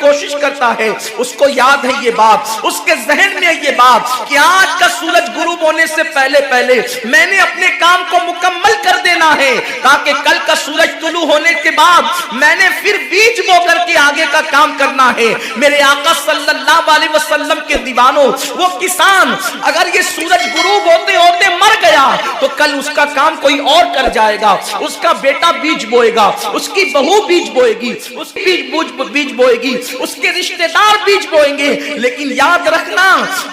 کوشش کرتا ہے اس کو یاد ہے یہ بات، اس کے ذہن میں یہ بات کہ آج کا سورج غروب ہونے سے پہلے پہلے میں نے اپنے کام کو مکمل کر دینا ہے، تاکہ کل کا سورج طلوع ہونے کے بعد میں نے پھر بیج بو کر کے آگے کا کام کرنا ہے۔ میرے آقا صلی اللہ علیہ وسلم کے دیوانوں، وہ کسان اگر یہ سورج غروب ہوتے ہوتے مر گیا تو کل اس کا کام کوئی اور کر جائے گا، اس کا بیٹا بیج بوئے گا، اس کی بہو بیج بوئے گی، اس کی بیج بوئے گی، اس کے رشتہ دار بیج بوئیں گے۔ لیکن یاد رکھنا،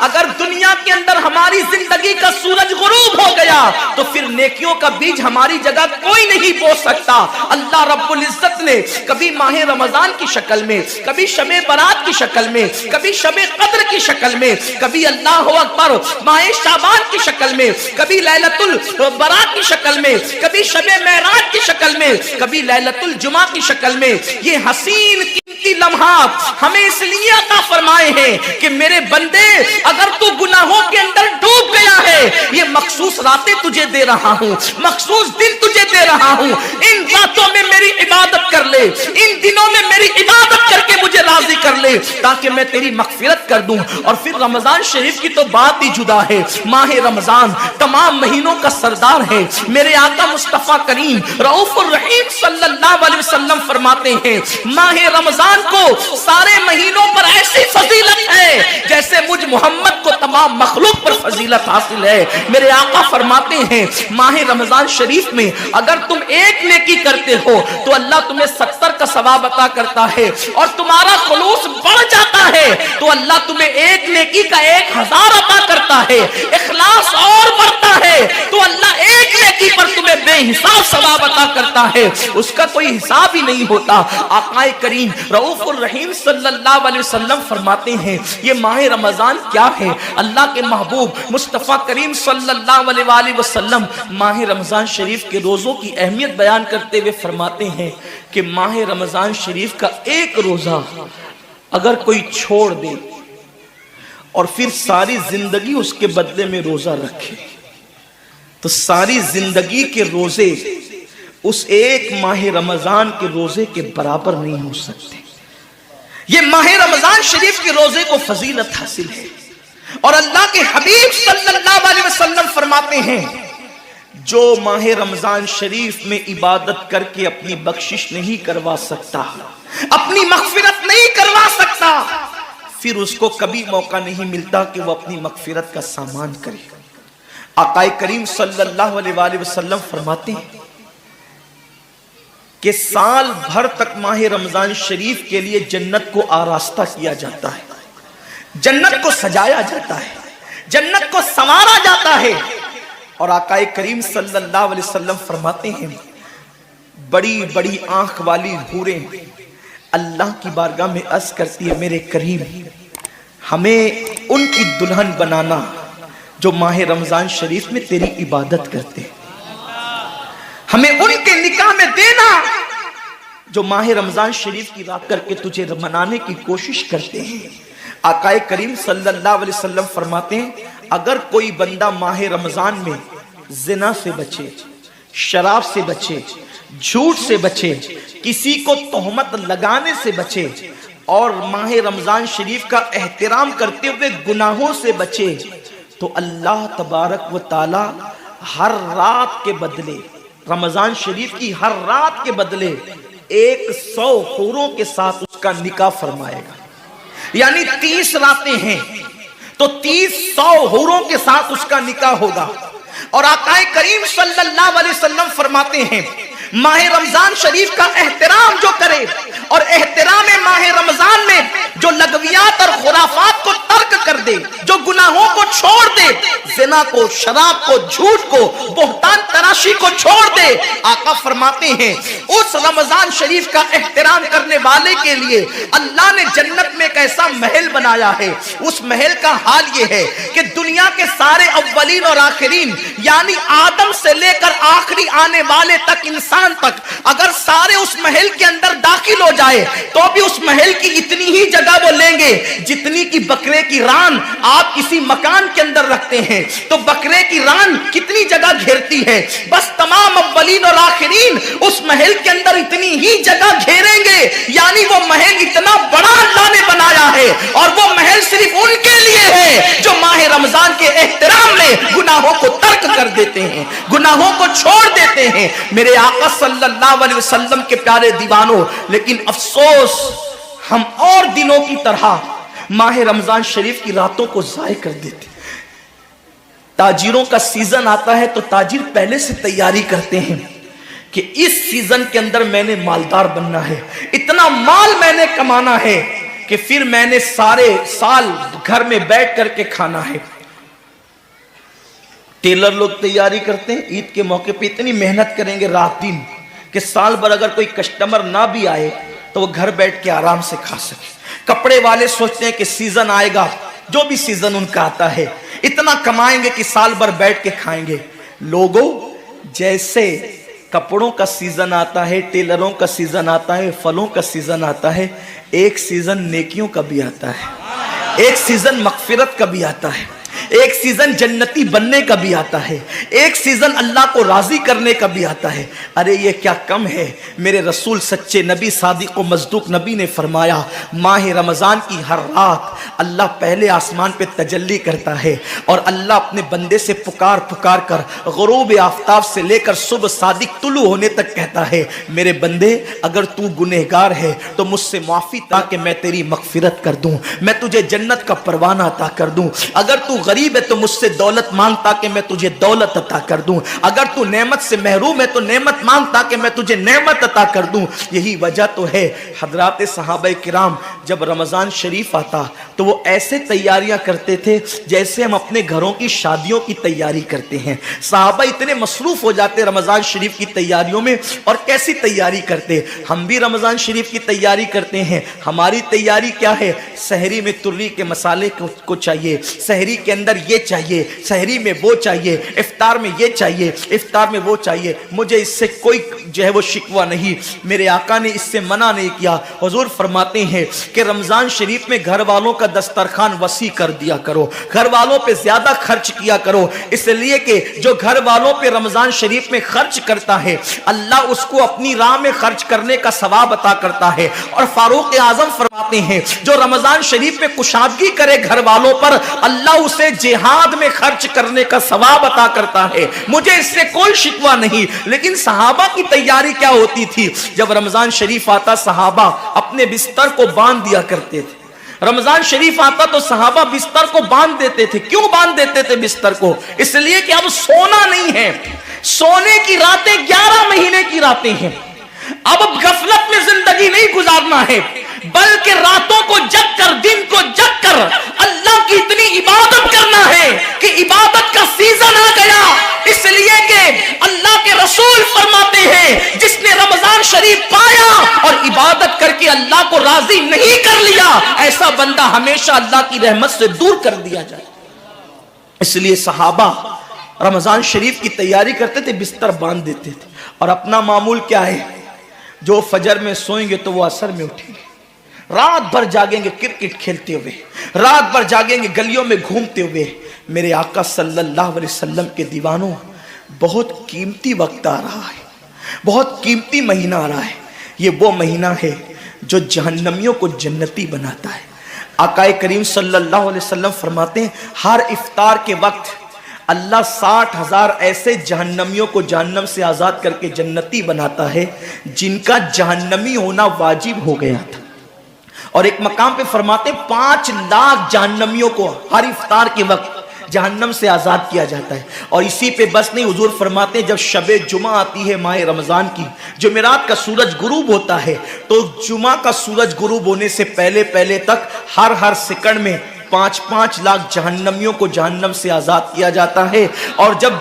اگر دنیا کے اندر ہماری زندگی کا سورج غروب ہو گیا تو پھر نیکیوں کا بیج ہماری جگہ کوئی نہیں بو سکتا۔ اللہ رب العزت نے کبھی ماہ رمضان کی شکل میں، کبھی شب برات کی شکل میں، کبھی شب قدر کی شکل میں، کبھی اللہ اکبر ماہ شعبان کی شکل میں، کبھی لیلۃ البراء کی شکل میں، کبھی شب معراج کی شکل میں، کبھی لیلۃ الجمعہ کی شکل میں یہ حسین قیمتی لمحات ہمیں اس لیے عطا فرمائے ہیں کہ میرے بندے اگر تو گناہوں کے اندر ڈوب گیا ہے، یہ مخصوص راتیں تجھے دے رہا ہوں، مخصوص دن تجھے دے رہا ہوں، ان راتوں میں میری عبادت کر لے، ان دنوں میں میری عبادت کر کے مجھے راضی کر لے تاکہ میں تیری مغفرت کر دوں۔ اور پھر رمضان شریف کی تو بات ہی جدا ہے۔ ماہ رمضان تمام مہینوں کا سردار ہے۔ میرے آقا مصطفیٰ کریم رؤوف الرحیم صلی اللہ علیہ وسلم فرماتے ہیں ماہ رمضان کو سارے مہینوں پر ایسی فضیلت ہے جیسے مجھ محمد کو تمام مخلوق پر فضیلت حاصل ہے۔ میرے آقا فرماتے ہیں ماہ رمضان شریف میں اگر تم ایک نیکی کرتے ہو تو اللہ تمہیں 70 کا ثواب عطا کرتا ہے، اور تمہارا خلوص بڑھ جاتا ہے تو اللہ تمہیں ایک نیکی کا 1000 عطا کرتا ہے، اخلاص اور بڑھتا ہے تو اللہ ایک نیکی پر تمہیں بے حساب ثواب عطا کرتا ہے، اس کا کوئی حساب ہی نہیں ہوتا۔ آقا کریم رؤوف الرحیم صلی اللہ علیہ وسلم فرماتے ہیں یہ ماہ رمضان کیا ہے؟ اللہ کے محبوب مصطفیٰ کریم صلی اللہ علیہ وآلہ وسلم ماہ رمضان شریف کے روزوں کی اہمیت بیان کرتے ہوئے فرماتے ہیں کہ ماہ رمضان شریف کا ایک روزہ اگر کوئی چھوڑ دے اور پھر ساری زندگی اس کے بدلے میں روزہ رکھے تو ساری زندگی کے روزے اس ایک ماہ رمضان کے روزے کے برابر نہیں ہو سکتے۔ یہ ماہ رمضان شریف کے روزے کو فضیلت حاصل ہے، اور اللہ کے حبیب صلی اللہ علیہ وسلم فرماتے ہیں جو ماہ رمضان شریف میں عبادت کر کے اپنی بخشش نہیں کروا سکتا، اپنی مغفرت نہیں کروا سکتا، پھر اس کو کبھی موقع نہیں ملتا کہ وہ اپنی مغفرت کا سامان کرے۔ آقا کریم صلی اللہ علیہ وآلہ وسلم فرماتے ہیں کہ سال بھر تک ماہ رمضان شریف کے لیے جنت کو آراستہ کیا جاتا ہے، جنت کو سجایا جاتا ہے، جنت کو سنوارا جاتا ہے۔ اور آقا کریم صلی اللہ علیہ وسلم فرماتے ہیں بڑی بڑی آنکھ والی حوریں اللہ کی بارگاہ میں عرض کرتی ہے میرے کریم ہمیں ان کی دلہن بنانا جو ماہ رمضان شریف میں تیری عبادت کرتے ہیں، ہمیں ان کے نکاح میں دینا جو ماہ رمضان شریف کی رات کر کے تجھے منانے کی کوشش کرتے ہیں۔ آقا کریم صلی اللہ علیہ وسلم فرماتے ہیں اگر کوئی بندہ ماہ رمضان میں زنا سے بچے، شراب سے بچے، جھوٹ سے بچے، کسی کو تہمت لگانے سے بچے، اور ماہ رمضان شریف کا احترام کرتے ہوئے گناہوں سے بچے تو اللہ تبارک و تعالی ہر رات کے بدلے، رمضان شریف کی ہر رات کے بدلے 100 حوروں کے ساتھ اس کا نکاح فرمائے گا۔ یعنی 30 راتیں ہیں تو 100 حوروں کے ساتھ اس کا نکاح ہوگا۔ اور آقا کریم صلی اللہ علیہ وسلم فرماتے ہیں ماہ رمضان شریف کا احترام جو کرے اور احترام ماہ رمضان میں جو لغویات اور خرافات کو ترک کر دے، جو گناہوں کو چھوڑ دے، زنا کو، شراب کو، جھوٹ کو، بہتان تراشی کو چھوڑ دے، آقا فرماتے ہیں اس رمضان شریف کا احترام کرنے والے کے لیے اللہ نے جنت میں ایک ایسا محل بنایا ہے۔ اس محل کا حال یہ ہے کہ دنیا کے سارے اولین اور آخرین یعنی آدم سے لے کر آخری آنے والے تک انسان تک اگر سارے اس محل کے اندر داخل ہو جائے تو بھی اس محل کی اتنی ہی جگہ وہ لیں گے جتنی کی بکرے کی ران آپ کسی مکان کے اندر رکھتے ہیں۔ تو بکرے کی ران کتنی جگہ گھیرتی ہے؟ بس تمام اولین اور آخرین اس محل کے اندر اتنی ہی جگہ گھیریں گے، یعنی وہ محل اتنا بڑا اللہ نے بنایا ہے، اور وہ محل صرف ان کے لیے ہے جو ماہ رمضان کے احترام میں گناہوں کو ترک کر دیتے ہیں، گناہوں کو چھوڑ دیتے ہیں۔ میرے آقا صلی اللہ علیہ وسلم کے پیارے دیوانوں، لیکن افسوس ہم اور دنوں کی طرح ماہ رمضان شریف کی راتوں کو ضائع کر دیتے۔ تاجروں کا سیزن آتا ہے تو تاجر پہلے سے تیاری کرتے ہیں کہ اس سیزن کے اندر میں نے مالدار بننا ہے، اتنا مال میں نے کمانا ہے کہ پھر میں نے سارے سال گھر میں بیٹھ کر کے کھانا ہے۔ ٹیلر لوگ تیاری کرتے ہیں، عید کے موقع پہ اتنی محنت کریں گے رات دن کہ سال بھر اگر کوئی کسٹمر نہ بھی آئے تو وہ گھر بیٹھ کے آرام سے کھا سکے۔ کپڑے والے سوچتے ہیں کہ سیزن آئے گا، جو بھی سیزن ان کا آتا ہے اتنا کمائیں گے کہ سال بھر بیٹھ کے کھائیں گے۔ لوگوں، جیسے کپڑوں کا سیزن آتا ہے، ٹیلروں کا سیزن آتا ہے، پھلوں کا سیزن آتا ہے، ایک سیزن نیکیوں کا بھی آتا ہے، ایک سیزن مغفرت کا بھی آتا ہے، ایک سیزن جنتی بننے کا بھی آتا ہے، ایک سیزن اللہ کو راضی کرنے کا بھی آتا ہے۔ ارے یہ کیا کم ہے؟ میرے رسول سچے نبی صادق و مصدوق نبی نے فرمایا ماہ رمضان کی ہر رات اللہ پہلے آسمان پہ تجلی کرتا ہے اور اللہ اپنے بندے سے پکار پکار کر غروب آفتاب سے لے کر صبح صادق طلوع ہونے تک کہتا ہے میرے بندے اگر تو گنہگار ہے تو مجھ سے معافی تاکہ میں تیری مغفرت کر دوں، میں تجھے جنت کا پروانہ عطا کر دوں، اگر تو غریب ہے تو مجھ سے دولت مانگ تاکہ میں تجھے دولت عطا کر دوں، اگر تو نعمت سے محروم ہے تو نعمت مانگ تاکہ میں تجھے نعمت عطا کر دوں۔ یہی وجہ تو ہے حضرات صحابہ کرام جب رمضان شریف آتا تو وہ ایسے تیاریاں کرتے تھے جیسے ہم اپنے گھروں کی شادیوں کی تیاری کرتے ہیں۔ صحابہ اتنے مصروف ہو جاتے رمضان شریف کی تیاریوں میں، اور کیسی تیاری کرتے؟ ہم بھی رمضان شریف کی تیاری کرتے ہیں۔ ہماری تیاری کیا ہے؟ سحری میں تری کے مسالے کو چاہیے، سحری کے اندر یہ چاہیے، سحری میں وہ چاہیے، افطار میں یہ چاہیے، افطار میں وہ چاہیے۔ مجھے اس سے کوئی جو ہے وہ شکوہ نہیں، میرے آقا نے اس سے منع نہیں کیا۔ حضور فرماتے ہیں کہ رمضان شریف میں گھر والوں کا دسترخوان وسیع کر دیا کرو، گھر والوں پہ زیادہ خرچ کیا کرو، اس لیے کہ جو گھر والوں پہ رمضان شریف میں خرچ کرتا ہے اللہ اس کو اپنی راہ میں خرچ کرنے کا ثواب عطا کرتا ہے۔ اور فاروق اعظم فرماتے ہیں جو رمضان شریف میں کشادگی کرے گھر والوں پر اللہ اسے جہاد میں خرچ کرنے کا ثواب عطا کرتا ہے۔ مجھے اس سے کوئی شکوہ نہیں، لیکن صحابہ کی تیاری کیا ہوتی تھی؟ جب رمضان شریف آتا صحابہ اپنے بستر کو باندھ دیا کرتے تھے۔ رمضان شریف آتا تو صحابہ بستر کو باندھ دیتے تھے۔ کیوں باندھ دیتے تھے بستر کو؟ اس لیے کہ اب سونا نہیں ہے، سونے کی راتیں 11 مہینے کی راتیں ہیں، اب غفلت میں زندگی نہیں گزارنا ہے، بلکہ راتوں کو جگ کر دن کو جگ کر اللہ کی اتنی عبادت کرنا ہے کہ عبادت کا سیزن آ گیا۔ اس لیے کہ اللہ کے رسول فرماتے ہیں جس نے رمضان شریف پایا اور عبادت کر کے اللہ کو راضی نہیں کر لیا ایسا بندہ ہمیشہ اللہ کی رحمت سے دور کر دیا جائے۔ اس لیے صحابہ رمضان شریف کی تیاری کرتے تھے، بستر باندھ دیتے تھے، اور اپنا معمول کیا ہے؟ جو فجر میں سوئیں گے تو وہ عصر میں اٹھیں گے، رات بھر جاگیں گے کرکٹ کھیلتے ہوئے، رات بھر جاگیں گے گلیوں میں گھومتے ہوئے۔ میرے آقا صلی اللہ علیہ وسلم کے دیوانوں، بہت قیمتی وقت آ رہا ہے، بہت قیمتی مہینہ آ رہا ہے۔ یہ وہ مہینہ ہے جو جہنمیوں کو جنتی بناتا ہے۔ آقا کریم صلی اللہ علیہ وسلم فرماتے ہیں ہر افطار کے وقت اللہ 60,000 ایسے جہنمیوں کو جہنم سے آزاد کر کے جنتی بناتا ہے جن کا جہنمی ہونا واجب ہو گیا تھا۔ اور ایک مقام پہ فرماتے 5 لاکھ جہنمیوں کو ہر افطار کے وقت جہنم سے آزاد کیا جاتا ہے۔ اور اسی پہ بس نہیں، حضور فرماتے ہیں جب شب جمعہ آتی ہے ماہ رمضان کی، جمعرات کا سورج غروب ہوتا ہے، تو جمعہ کا سورج غروب ہونے سے پہلے پہلے تک ہر سیکنڈ میں 5 لاکھ جہنمیوں کو جہنم سے آزاد کیا جاتا ہے۔ اور جب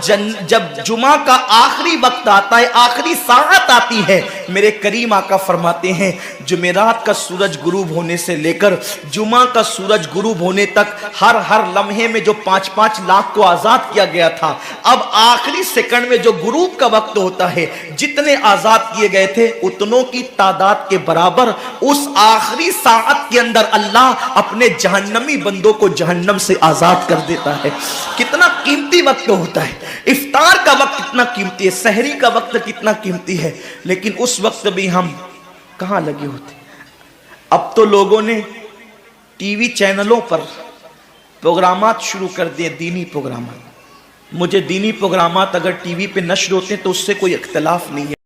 جمعہ کا آخری وقت آتا ہے، آخری ساعت آتی ہے، میرے کریم آقا فرماتے ہیں جمعرات کا سورج غروب ہونے سے لے کر جمعہ کا سورج غروب ہونے تک ہر لمحے میں جو 5 لاکھ کو آزاد کیا گیا تھا، اب آخری سیکنڈ میں جو غروب کا وقت ہوتا ہے جتنے آزاد کیے گئے تھے اتنوں کی تعداد کے برابر اس آخری ساعت کے اندر اللہ اپنے جہنمی بندوں بندوں کو جہنم سے آزاد کر دیتا ہے. کتنا قیمتی وقت ہوتا ہے. افطار کا وقت کتنا قیمتی ہے, سحری کا وقت کتنا قیمتی ہے, لیکن اس وقت بھی ہم کہاں لگے ہوتے. اب تو لوگوں نے ٹی وی چینلوں پر پروگرامات شروع کر دیے, دینی پروگرامات. مجھے دینی پروگرامات اگر ٹی وی پہ نشر ہوتے ہیں تو اس سے کوئی اختلاف نہیں ہے.